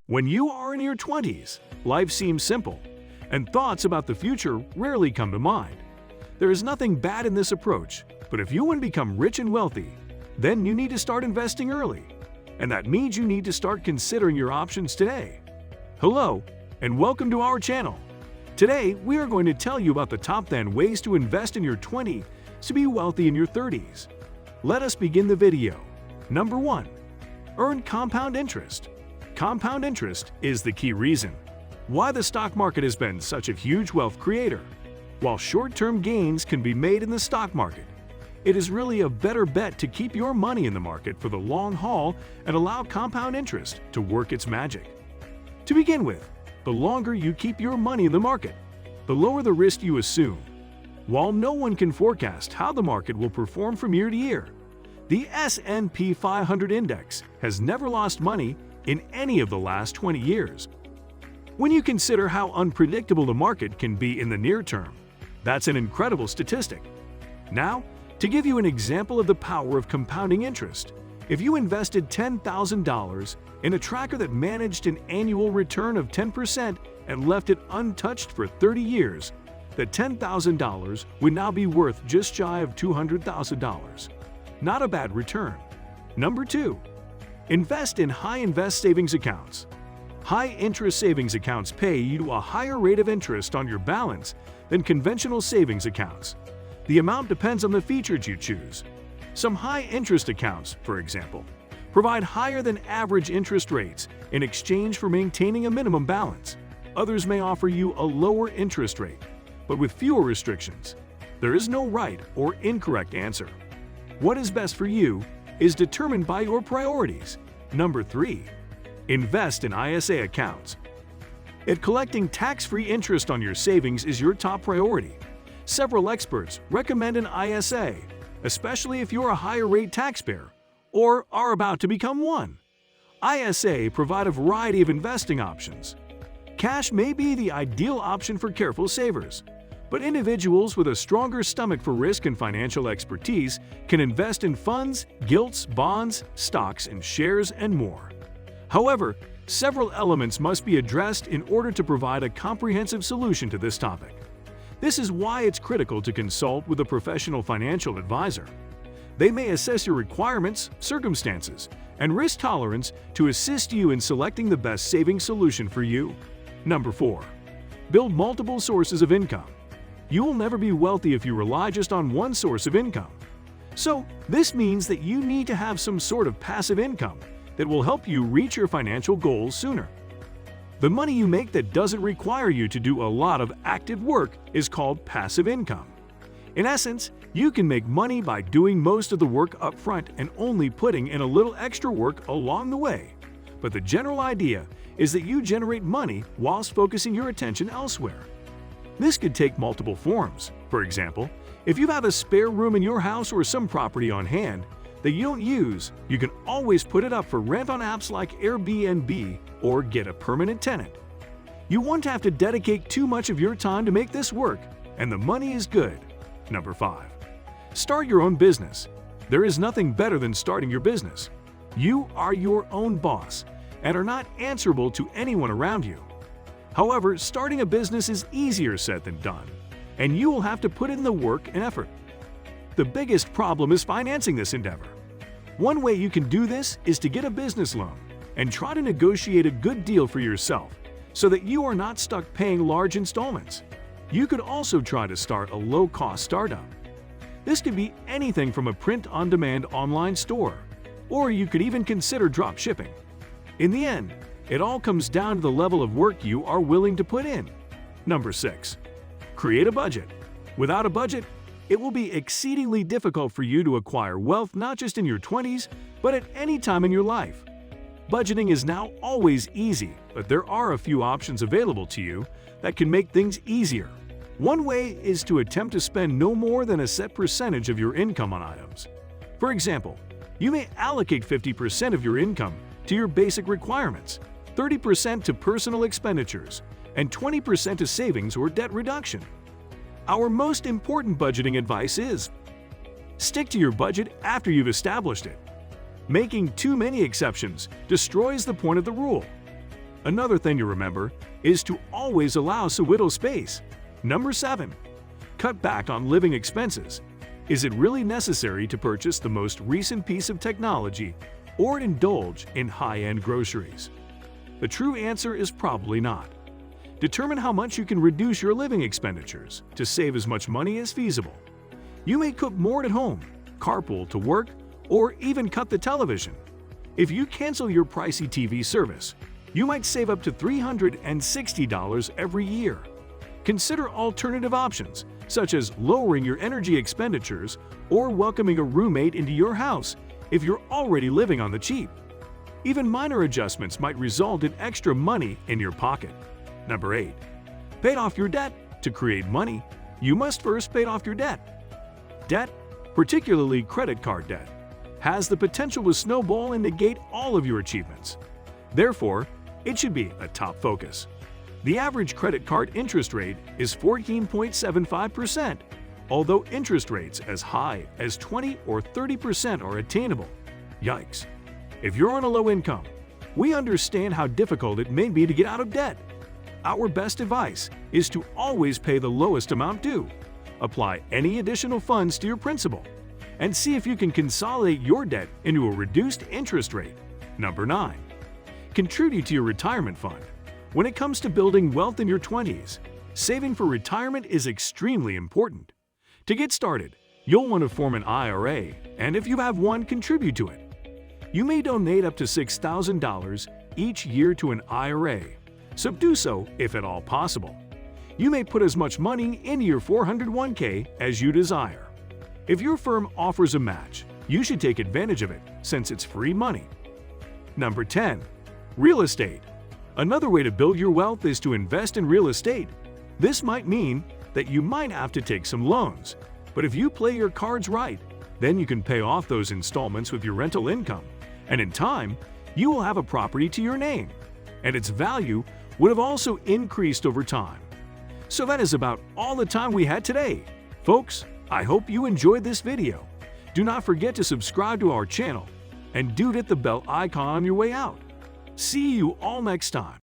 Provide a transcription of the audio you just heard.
When you are in your 20s, life seems simple, and thoughts about the future rarely come to mind. There is nothing bad in this approach, but if you want to become rich and wealthy, then you need to start investing early. And that means you need to start considering your options today. Hello, and welcome to our channel. Today, we are going to tell you about the top 10 ways to invest in your 20s to be wealthy in your 30s. Let us begin the video. Number 1. Earn compound interest. Compound interest is the key reason why the stock market has been such a huge wealth creator. While short-term gains can be made in the stock market, it is really a better bet to keep your money in the market for the long haul and allow compound interest to work its magic. To begin with, the longer you keep your money in the market, the lower the risk you assume. While no one can forecast how the market will perform from year to year, the S&P 500 index has never lost money in any of the last 20 years. When you consider how unpredictable the market can be in the near term, that's an incredible statistic. Now, to give you an example of the power of compounding interest, if you invested $10,000 in a tracker that managed an annual return of 10% and left it untouched for 30 years, that $10,000 would now be worth just shy of $200,000. Not a bad return. Number 2. Invest in high-interest savings accounts. High-interest savings accounts pay you a higher rate of interest on your balance than conventional savings accounts. The amount depends on the features you choose. Some high-interest accounts, for example, provide higher than average interest rates in exchange for maintaining a minimum balance. Others may offer you a lower interest rate, but with fewer restrictions. There is no right or incorrect answer. What is best for you is determined by your priorities. Number 3. Invest in ISA accounts. If collecting tax-free interest on your savings is your top priority, several experts recommend an ISA, especially if you're a higher-rate taxpayer or are about to become one. ISA provide a variety of investing options. Cash may be the ideal option for careful savers, but individuals with a stronger stomach for risk and financial expertise can invest in funds, gilts, bonds, stocks, and shares, and more. However, several elements must be addressed in order to provide a comprehensive solution to this topic. This is why it's critical to consult with a professional financial advisor. They may assess your requirements, circumstances, and risk tolerance to assist you in selecting the best saving solution for you. Number 4. Build multiple sources of income. You will never be wealthy if you rely just on one source of income. So, this means that you need to have some sort of passive income that will help you reach your financial goals sooner. The money you make that doesn't require you to do a lot of active work is called passive income. In essence, you can make money by doing most of the work up front and only putting in a little extra work along the way. But the general idea is that you generate money whilst focusing your attention elsewhere. This could take multiple forms. For example, if you have a spare room in your house or some property on hand that you don't use, you can always put it up for rent on apps like Airbnb or get a permanent tenant. You won't have to dedicate too much of your time to make this work, and the money is good. Number 5. Start your own business. There is nothing better than starting your business. You are your own boss and are not answerable to anyone around you. However, starting a business is easier said than done, and you will have to put in the work and effort. The biggest problem is financing this endeavor. One way you can do this is to get a business loan and try to negotiate a good deal for yourself so that you are not stuck paying large installments. You could also try to start a low-cost startup. This could be anything from a print-on-demand online store, or you could even consider drop shipping. In the end, it all comes down to the level of work you are willing to put in. Number 6. Create a budget. Without a budget, it will be exceedingly difficult for you to acquire wealth not just in your 20s, but at any time in your life. Budgeting is now always easy, but there are a few options available to you that can make things easier. One way is to attempt to spend no more than a set percentage of your income on items. For example, you may allocate 50% of your income to your basic requirements, 30% to personal expenditures, and 20% to savings or debt reduction. Our most important budgeting advice is: stick to your budget after you've established it. Making too many exceptions destroys the point of the rule. Another thing to remember is to always allow some whittle space. Number 7. Cut back on living expenses. Is it really necessary to purchase the most recent piece of technology or indulge in high-end groceries? The true answer is probably not. Determine how much you can reduce your living expenditures to save as much money as feasible. You may cook more at home, carpool to work, or even cut the television. If you cancel your pricey TV service, you might save up to $360 every year. Consider alternative options, such as lowering your energy expenditures or welcoming a roommate into your house if you're already living on the cheap. Even minor adjustments might result in extra money in your pocket. Number 8. Pay off your debt. To create money, you must first pay off your debt. Debt, particularly credit card debt, has the potential to snowball and negate all of your achievements. Therefore, it should be a top focus. The average credit card interest rate is 14.75%, although interest rates as high as 20 or 30% are attainable. Yikes! If you're on a low income, we understand how difficult it may be to get out of debt. Our best advice is to always pay the lowest amount due, apply any additional funds to your principal, and see if you can consolidate your debt into a reduced interest rate. Number 9. Contribute to your retirement fund. When it comes to building wealth in your 20s, saving for retirement is extremely important. To get started, you'll want to form an IRA, and if you have one, contribute to it. You may donate up to $6,000 each year to an IRA, so do so if at all possible. You may put as much money into your 401k as you desire. If your firm offers a match, you should take advantage of it since it's free money. Number 10. Real estate. Another way to build your wealth is to invest in real estate. This might mean that you might have to take some loans, but if you play your cards right, then you can pay off those installments with your rental income, and in time, you will have a property to your name, and its value would have also increased over time. So that is about all the time we had today. Folks, I hope you enjoyed this video. Do not forget to subscribe to our channel and do hit the bell icon on your way out. See you all next time.